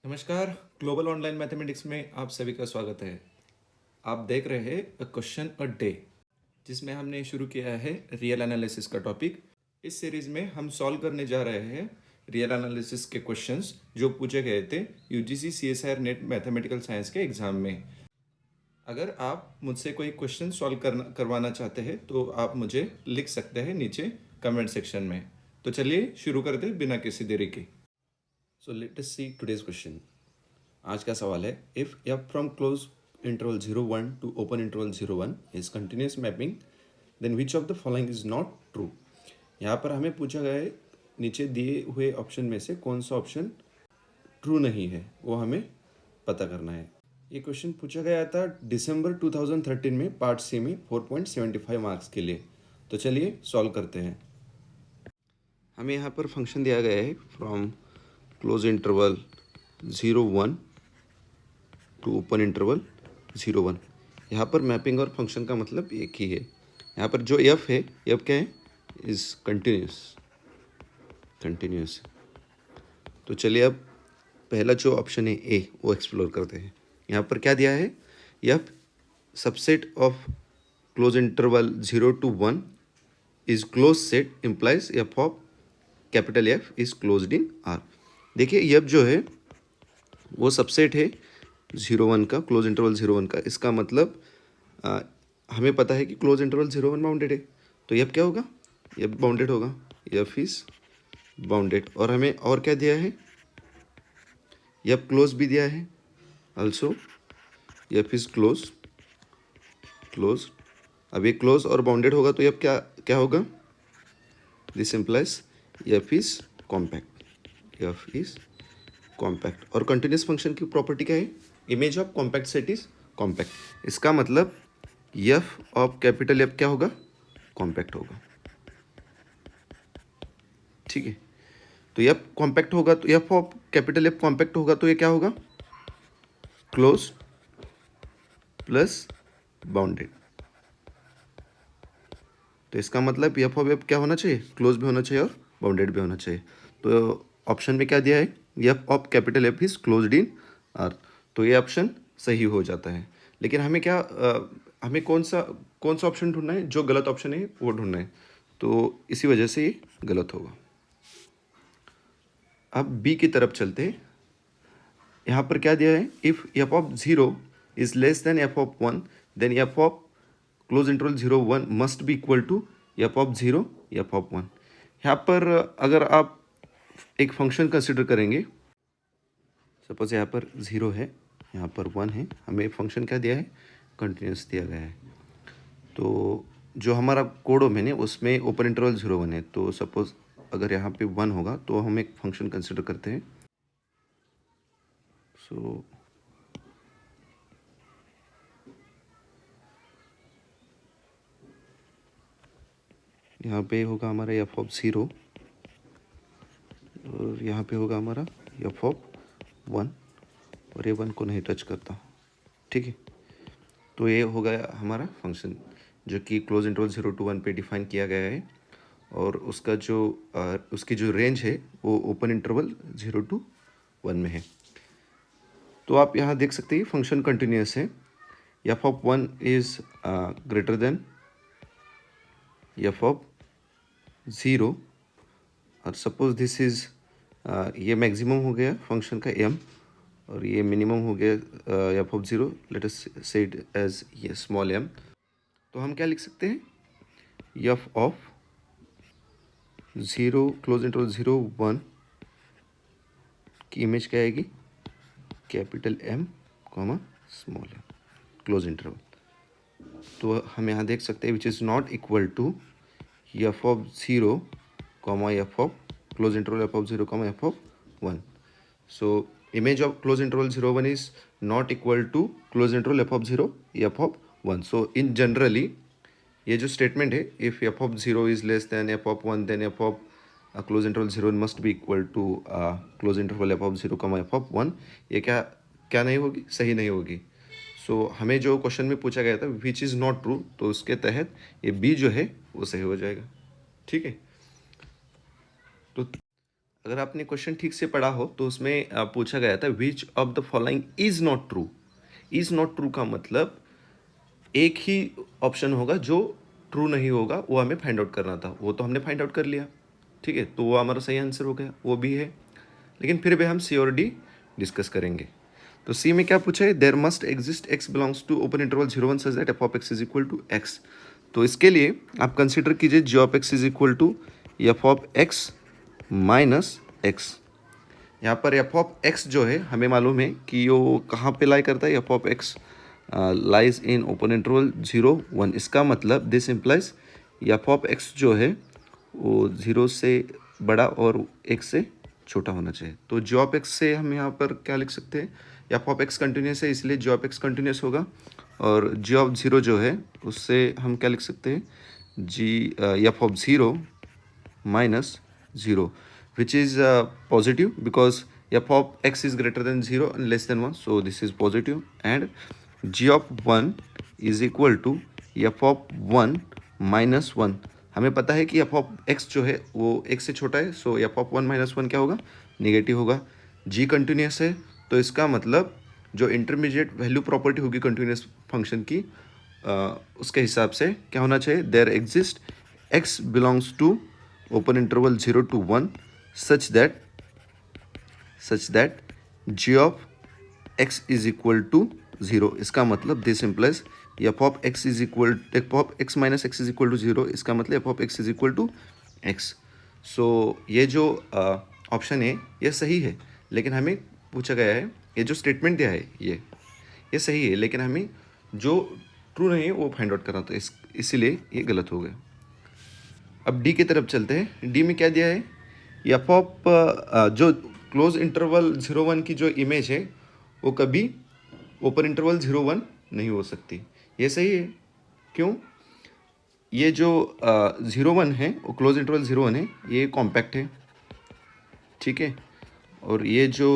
नमस्कार। Global online mathematics में आप सभी का स्वागत है। आप देख रहे हैं अ क्वेश्चन अ डे, जिसमें हमने शुरू किया है रियल एनालिसिस का टॉपिक। इस सीरीज में हम सॉल्व करने जा रहे हैं रियल एनालिसिस के क्वेश्चंस जो पूछे गए थे UGC CSIR net mathematical science के एग्जाम में। अगर आप मुझसे कोई क्वेश्चन सॉल्व करवाना चाहते हैं तो आप मुझे लिख सकते हैं नीचे कमेंट सेक्शन में। तो चलिए शुरू करते हैं बिना किसी देरी के। So let us see today's question. आज का सवाल है, if F from close interval 0 1 to open interval 0 1 is continuous mapping, then which of the following is not true. यहाँ पर हमें पूछा गया है नीचे दिए हुए ऑप्शन में से कौन सा ऑप्शन ट्रू नहीं है, वो हमें पता करना है। ये क्वेश्चन पूछा गया था दिसंबर 2013 में पार्ट सी में 4.75 मार्क्स के लिए। तो चलिए सॉल्व करते हैं। हमें यहाँ पर फंक्शन दिया गया है from close interval 0 1 to open interval 0 1। यहाँ पर मैपिंग और फंक्शन का मतलब एक ही है। यहाँ पर जो एफ है, एफ क्या है, इज कंटिन्यूस। तो चलिए अब पहला जो ऑप्शन है ए, वो एक्सप्लोर करते हैं। यहाँ पर क्या दिया है, F subset of close interval 0 to 1 is close set implies F of capital F is closed in are. देखिए एफ जो है वो सबसेट है 0 1 का, क्लोज इंटरवल 0 1 का। इसका मतलब हमें पता है कि क्लोज इंटरवल 0 1 बाउंडेड है, तो एफ क्या होगा, एफ बाउंडेड होगा, एफ इज बाउंडेड। और हमें और क्या दिया है, एफ क्लोज भी दिया है ऑल्सो, एफ इज क्लोज। अब ये क्लोज और बाउंडेड होगा तो एफ क्या क्या होगा, this implies F is compact, F is compact. और कंटिन्यूस फंक्शन की प्रॉपर्टी क्या है, image of compact set is compact. इसका मतलब एफ ऑफ कैपिटल एफ क्या होगा, कॉम्पैक्ट होगा। ठीक है, तो एफ कॉम्पैक्ट होगा, तो F of capital F compact होगा तो ये क्या होगा, क्लोज प्लस बाउंडेड। तो इसका मतलब एफ ऑफ एफ क्या होना चाहिए, क्लोज भी होना चाहिए और बाउंडेड भी होना चाहिए। तो ऑप्शन में क्या दिया है, F of capital F is closed in are. तो ये ऑप्शन सही हो जाता है। लेकिन हमें क्या हमें कौन सा ऑप्शन ढूंढना है, जो गलत ऑप्शन है वो ढूंढना है। तो इसी वजह से ये गलत होगा। अब बी की तरफ चलते हैं। यहाँ पर क्या दिया है, if F of 0 is less than F of 1 then F of close interval 0 1 must be equal to F of 0 F of 1। यहाँ पर अगर आप एक फंक्शन कंसिडर करेंगे, सपोज यहाँ पर 0 है, यहाँ पर 1 है, हमें फंक्शन क्या दिया है, कंटिन्यूस दिया गया है। तो जो हमारा कोडोमेन है उसमें ओपन इंटरवल 0 1 है, तो सपोज अगर यहाँ पे 1 होगा तो हम एक फंक्शन कंसिडर करते हैं। सो यहाँ पे होगा हमारा एफ ऑफ 0 और यहाँ पे होगा हमारा एफ ऑफ 1, और ये 1 को नहीं टच करता। ठीक है, तो ये हो गया हमारा फंक्शन जो कि क्लोज इंटरवल 0 to 1 पे डिफाइन किया गया है, और उसका जो उसकी जो रेंज है वो ओपन इंटरवल 0 to 1 में है। तो आप यहाँ देख सकते हैं फंक्शन कंटिन्यूस है। F of 1 is greater than F of 0, और सपोज दिस इज ये मैक्सिमम हो गया फंक्शन का एम, और ये मिनिमम हो गया एफ ऑफ 0, लेट अस से इट एज ये स्मॉल एम। तो हम क्या लिख सकते हैं, एफ ऑफ 0 क्लोज इंटरवल 0 1 की इमेज क्या आएगी, capital M comma small M, close interval. तो हम यहाँ देख सकते हैं which is not equal to F of 0 comma F of close interval F of 0 comma F of 1। So image of close interval 0 1 is not equal to close interval F of 0 F of 1। So in generally ये जो statement है, if F of 0 is less than F of 1 then F of close interval 0 must be equal to close interval F of 0 comma F of 1, ये क्या क्या नहीं होगी, सही नहीं होगी। सो हमें जो क्वेश्चन में पूछा गया था विच इज़ नॉट ट्रू, तो उसके तहत ये बी जो है वो सही हो जाएगा। ठीक है, तो अगर आपने क्वेश्चन ठीक से पढ़ा हो तो उसमें पूछा गया था विच of the following is not true. Is not true का मतलब एक ही ऑप्शन होगा जो ट्रू नहीं होगा, वो हमें फाइंड आउट करना था। वो तो हमने फाइंड आउट कर लिया, ठीक है, तो वो हमारा सही आंसर हो गया, वो भी है। लेकिन फिर भी हम सी और डी डिस्कस करेंगे। तो सी में क्या पूछा है, there must exist x belongs to open interval 0 1 such that F of x is equal to x. तो इसके लिए आप कंसिडर कीजिए G of x is equal to F of x minus x. यहाँ पर एफ ऑफ एक्स जो है हमें मालूम है कि वो कहाँ पे लाई करता है, F of x lies in open interval 0 1। इसका मतलब this implies F of x जो है वो 0 से बड़ा और 1 से छोटा होना चाहिए। तो जी ऑफ एक्स से हम यहाँ पर क्या लिख सकते हैं, एफ ऑफ एक्स कंटिन्यूस है इसलिए जी ऑफ एक्स कंटिन्यूस होगा, और जी ऑफ 0 जो है उससे हम क्या लिख सकते हैं, जी F of 0 minus 0, which is positive because f of x is greater than 0 and less than 1, so this is positive, and g of 1 is equal to f of 1 minus 1। हमें पता है कि f of x जो है वो x से छोटा है, सो f of 1 minus 1 क्या होगा, नेगेटिव होगा। g कंटिन्यूस है तो इसका मतलब जो इंटरमीडिएट वैल्यू प्रॉपर्टी होगी कंटिन्यूस फंक्शन की उसके हिसाब से क्या होना चाहिए, there exist x belongs to open interval 0 to 1 such that g of x is equal to 0। इसका मतलब this implies f of x is equal f of x minus x is equal to 0। इसका मतलब f of x is equal to x। सो ये जो option है ये सही है, लेकिन हमें पूछा गया है, ये जो स्टेटमेंट दिया है ये सही है, लेकिन हमें जो ट्रू नहीं है वो फाइंड आउट करना था, इसीलिए ये गलत हो गया। अब डी की तरफ चलते हैं। डी में क्या दिया है, एफ ऑफ जो क्लोज इंटरवल 0 1 की जो इमेज है वो कभी ओपन इंटरवल 0 1 नहीं हो सकती। ये सही है, क्यों, ये जो 0 1 है वो क्लोज इंटरवल 0 1 है, ये कॉम्पैक्ट है, ठीक है, और ये जो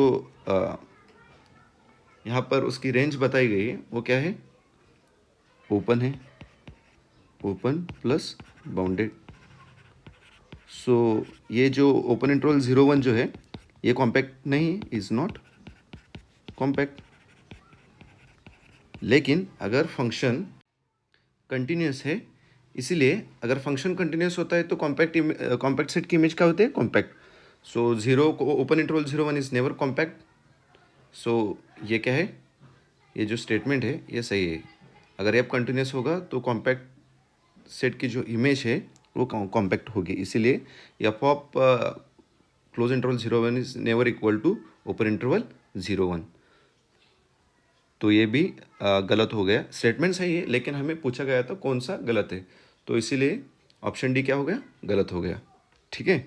यहाँ पर उसकी रेंज बताई गई है वो क्या है, ओपन है, ओपन प्लस बाउंडेड। सो ये जो ओपन इंटरवल 0 1 जो है ये कॉम्पैक्ट नहीं, इज़ नॉट कॉम्पैक्ट। लेकिन अगर फंक्शन कंटिन्यूस है, इसीलिए अगर फंक्शन कंटिन्यूस होता है तो कॉम्पैक्ट सेट की इमेज क्या होती है, कॉम्पैक्ट। सो 0 को open interval 0 1 is never compact. So ये क्या है, ये जो स्टेटमेंट है ये सही है। अगर एफ कंटिन्यूस होगा तो कॉम्पैक्ट सेट की जो इमेज है वो कॉम्पैक्ट होगी, इसीलिए F of close interval 0 1 is never equal to open interval 0 1। तो ये भी गलत हो गया। स्टेटमेंट सही है लेकिन हमें पूछा गया था कौन सा गलत है, तो इसीलिए ऑप्शन डी क्या हो गया, गलत हो गया, ठीक है।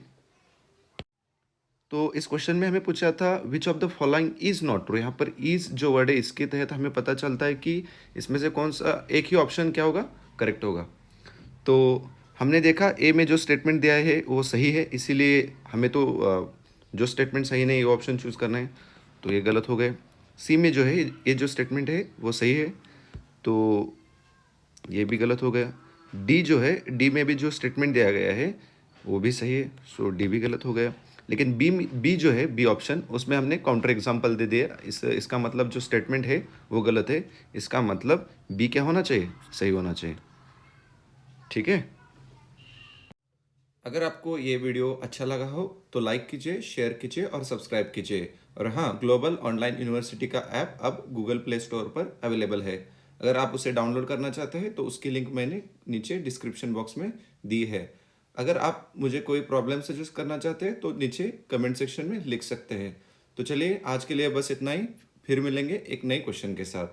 तो इस क्वेश्चन में हमें पूछा था विच of the following is not true. यहाँ पर इज जो वर्ड है इसके तहत हमें पता चलता है कि इसमें से कौन सा एक ही ऑप्शन क्या होगा, करेक्ट होगा। तो हमने देखा ए में जो स्टेटमेंट दिया है वो सही है, इसीलिए हमें तो जो स्टेटमेंट सही नहीं वो ऑप्शन चूज़ करना है, तो ये गलत हो गए। सी में जो है ये जो स्टेटमेंट है वो सही है, तो ये भी गलत हो गया। डी जो है, डी में भी जो स्टेटमेंट दिया गया है वो भी सही है, सो डी भी गलत हो गया। लेकिन बी जो है, बी ऑप्शन, उसमें हमने काउंटर एग्जांपल दे दिया। इसका मतलब जो स्टेटमेंट है वो गलत है, इसका मतलब बी क्या होना चाहिए, सही होना चाहिए, ठीक है। अगर आपको ये वीडियो अच्छा लगा हो तो लाइक कीजिए, शेयर कीजिए और सब्सक्राइब कीजिए। और हाँ, ग्लोबल ऑनलाइन यूनिवर्सिटी का ऐप अब गूगल प्ले स्टोर पर अवेलेबल है। अगर आप उसे डाउनलोड करना चाहते हैं तो उसकी लिंक मैंने नीचे डिस्क्रिप्शन बॉक्स में दी है। अगर आप मुझे कोई प्रॉब्लम सजेस्ट करना चाहते हैं तो नीचे कमेंट सेक्शन में लिख सकते हैं। तो चलिए आज के लिए बस इतना ही, फिर मिलेंगे एक नए क्वेश्चन के साथ।